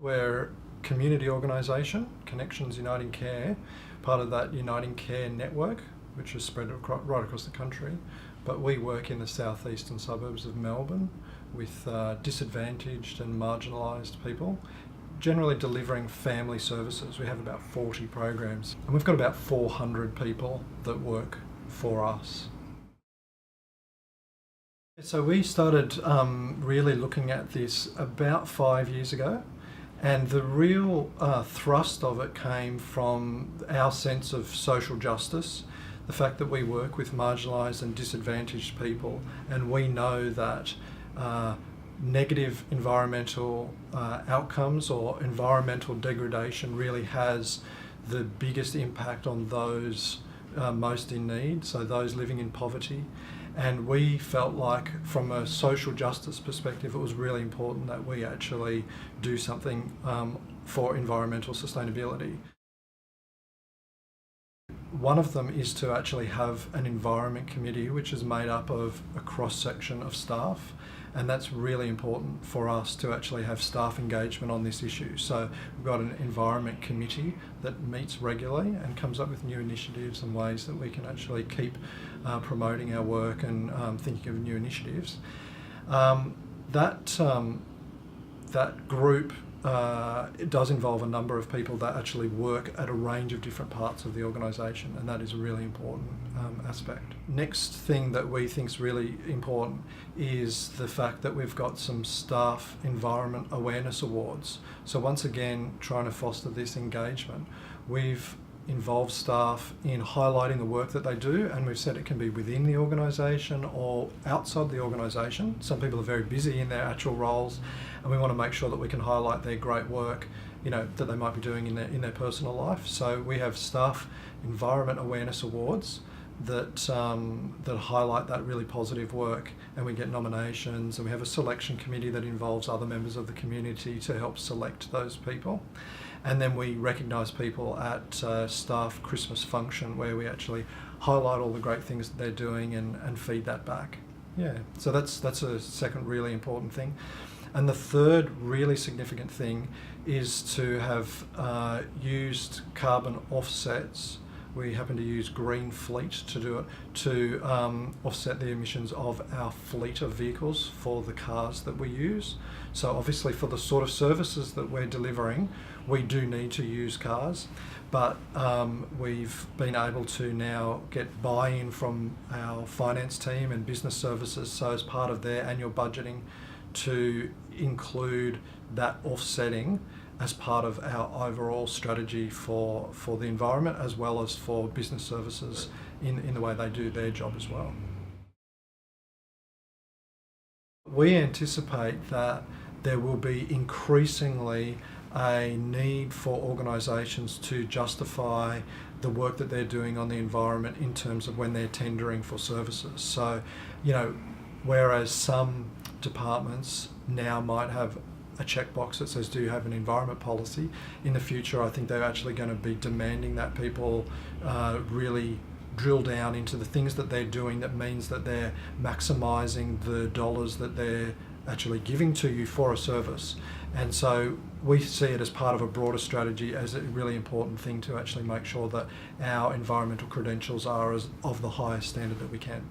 We're a community organisation, Connections UnitingCare, part of that UnitingCare network, which is spread right across the country. But we work in the southeastern suburbs of Melbourne with disadvantaged and marginalised people, generally delivering family services. We have about 40 programs, and we've got about 400 people that work for us. So we started really looking at this about 5 years ago, and the real thrust of it came from our sense of social justice, the fact that we work with marginalised and disadvantaged people, and we know that negative environmental outcomes or environmental degradation really has the biggest impact on those most in need, so those living in poverty. And we felt like, from a social justice perspective, it was really important that we actually do something for environmental sustainability. One of them is to actually have an environment committee which is made up of a cross-section of staff, and that's really important for us to actually have staff engagement on this issue. So we've got an environment committee that meets regularly and comes up with new initiatives and ways that we can actually keep promoting our work and thinking of new initiatives. That group it does involve a number of people that actually work at a range of different parts of the organisation, and that is a really important aspect. Next thing that we think is really important is the fact that we've got some staff environment awareness awards. So once again, trying to foster this engagement, we've involved staff in highlighting the work that they do, and we've said it can be within the organisation or outside the organisation. Some people are very busy in their actual roles, and we want to make sure that we can highlight their great work, that they might be doing in their personal life. So we have staff environment awareness awards that highlight that really positive work, and we get nominations, and we have a selection committee that involves other members of the community to help select those people. And then we recognise people at staff Christmas function, where we actually highlight all the great things that they're doing and feed that back. Yeah, so that's a second really important thing. And the third really significant thing is to have used carbon offsets. We happen to use Green Fleet to do it, to offset the emissions of our fleet of vehicles for the cars that we use. So obviously, for the sort of services that we're delivering, we do need to use cars, but we've been able to now get buy-in from our finance team and business services, so as part of their annual budgeting, to include that offsetting as part of our overall strategy for the environment, as well as for business services in the way they do their job as well. We anticipate that there will be increasingly a need for organisations to justify the work that they're doing on the environment in terms of when they're tendering for services. So, whereas some departments now might have a checkbox that says, do you have an environment policy? In the future, I think they're actually going to be demanding that people really drill down into the things that they're doing that means that they're maximising the dollars that they're actually giving to you for a service. And so we see it as part of a broader strategy as a really important thing to actually make sure that our environmental credentials are of the highest standard that we can.